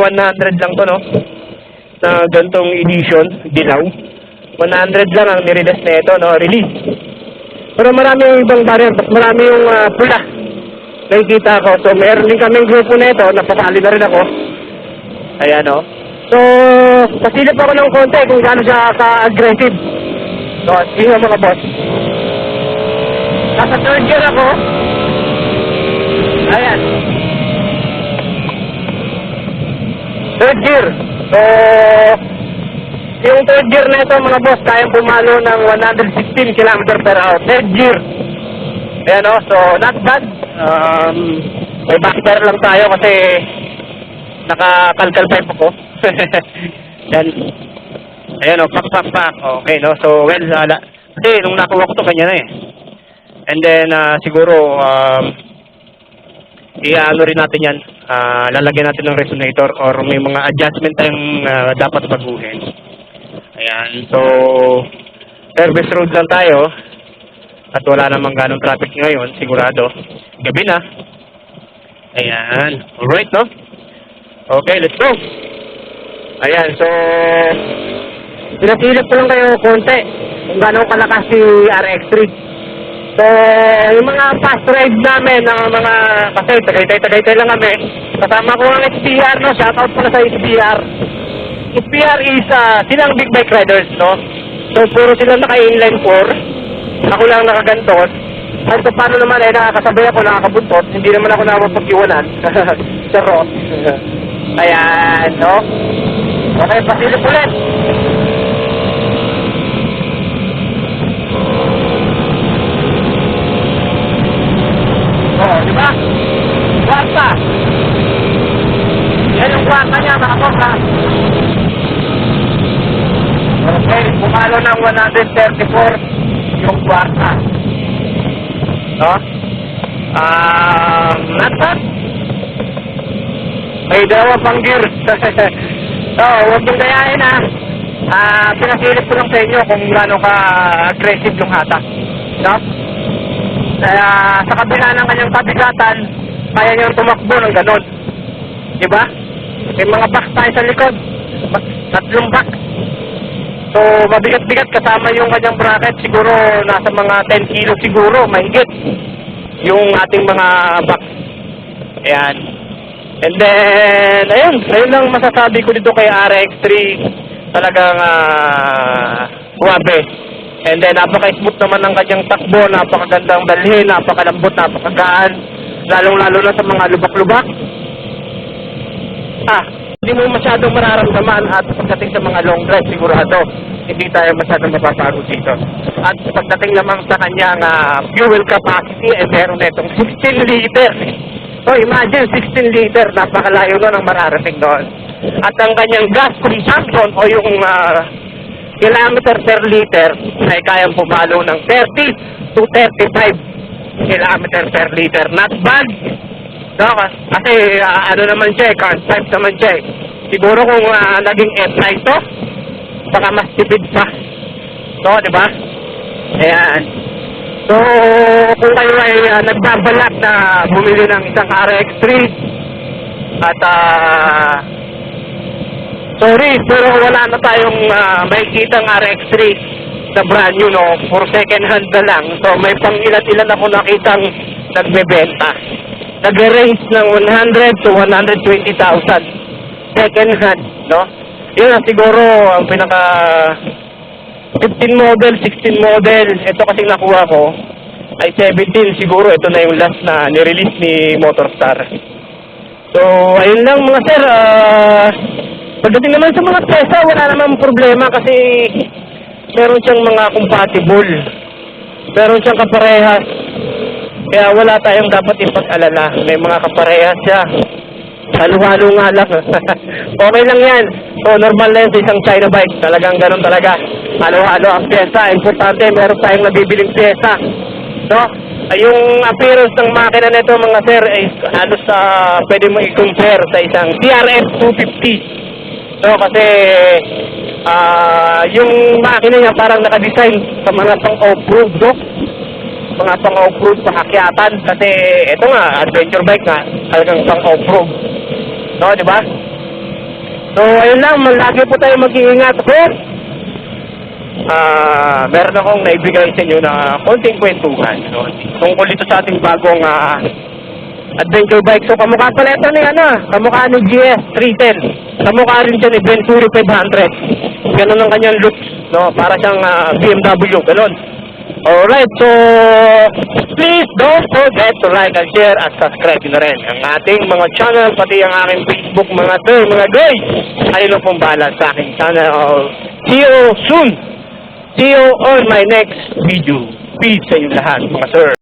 100 lang to, no? Na gantong edition, dilaw. 100 lang ang nirelease na ito, no? Release. Pero marami yung ibang barrier, mas marami yung pula. Nakikita ko. So, meron din kaming grupo na ito. Napasali na rin ako. Ayan, no? So, pasilip ako ng konti kung gaano siya ka-aggressive. So, sige mga boss. Nasa third gear ako. Ayan. Third gear. So, yung third gear na ito mga boss, kayang pumalo ng 116 km per hour. Third gear. Ayan o, so not bad. May backfire lang tayo kasi naka-calcal pipe ako. Yan. Ayan o, pak. Okay, no? So, well, kasi nung nakuha ko to kanya na eh. And then, siguro, i-ano rin natin yan. Lalagyan natin ng resonator or may mga adjustment tayong dapat baguhin. Ayan, so, service road lang tayo. At wala namang ganong traffic ngayon, sigurado. Gabi na. Ayan, alright, no? Okay, let's go. Ayan, so, pinasilip ko lang kayo konti kung gano'ng kalakas si RX3. So, yung mga fast ride namin, ng mga, kasi tagaytay lang kami. Kasama ko ang SPR, no? Shoutout pala sa SPR. SPR is, silang big bike riders, no? So, puro silang naka-inline 4. Ako lang nakagantot. At so, paano naman, nakakasabay ako, nakakabuntot. Hindi naman ako nakapag-iwanan. Charot. Ayan, no? Okay, pasilip ulit. Oh, di ba? Kwarta. Yan yung kwarta niya, mga boss, ha? Okay, pumalo ng 134 yung kwarta. No? Not bad. May dawa pang gear. So, huwag mong gayahin, ha? Pinasilip ko lang sa inyo kung gaano ka-aggressive yung hatak. No? Kaya sa kabila ng kanyang kabigatan, kaya niyang tumakbo ng ganon. Diba? May mga box tayo sa likod. 3 box. So, mabigat-bigat kasama yung kanyang bracket. Siguro, nasa mga 10 kilo siguro, mahigit. Yung ating mga box. Ayan. And then, ayun lang masasabi ko dito kay RX3. Talagang, wabe. And then, napaka-smooth naman ng kanyang takbo, napakagandang dalhin, napakalambot, napakagaan, lalong-lalo na sa mga lubak-lubak. Hindi mo masyadong mararamdaman at pagdating sa mga long drive, sigurado, hindi tayo masyadong mapapagod dito. At pagdating naman sa kanyang fuel capacity, meron na itong 16 liter. So, imagine, 16 liter, napakalayo na ng mararating doon. At ang kanyang gas consumption o yung kilometer per liter ay kayang pumalo ng 30 to 35 kilometer per liter. Not bad. No? Kasi ano naman siya, current pipe naman siya. Siguro kung naging F9 to, baka mas tipid pa. So, di ba? Ayan. So, kung kayo ay nagbabalak na bumili ng isang RX3 at sorry, pero wala na tayong makikitang RX3 na brand new, no? For second hand na lang. So, may pang ilan-ilan ako nakitang nagbebenta. Nag-range ng 100 to 120,000. Second hand, no? Yun na siguro ang pinaka 15 model, 16 model. Ito kasi nakuha ko ay 17. Siguro ito na yung last na nirelease ni Motorstar. So, ayun lang mga sir. Pagdating naman sa mga pyesa, wala namang problema kasi meron siyang mga compatible. Meron siyang kaparehas. Kaya wala tayong dapat ipag-alala. May mga kaparehas siya. Halo-halo nga lang. Okay lang yan. So, normal na yan sa isang China bike. Talagang ganun talaga. Halo-halo ang pyesa. Importante, meron tayong nabibiling pyesa. No? Yung appearance ng makina nito mga sir ay halos pwede mo i-compare sa isang TRF 250. No, kasi yung makina niya parang naka-design sa mga pang-off-road, no? Mga pang-off-road pahakyatan kasi ito nga, adventure bike nga, talagang pang-off-road. No, di ba? So, ayun lang, lagi po tayo mag-iingat. Kung meron akong naibigay sa inyo na konting kwentuhan, no? Tungkol dito sa ating bagong adventure bike. So, kamukha pala ito ni, kamukha ni GS 310. Kamukha rin siya ni Venturi 500. Ganun ang kanyang looks, no? Para siyang BMW, ganun. Alright, so please don't forget to like and share at subscribe na rin ang ating mga channel, pati ang aking Facebook, mga sir, mga guys. Kayo pong bahala sa aking channel. See you soon. See you on my next video. Peace sa inyo lahat, mga sir.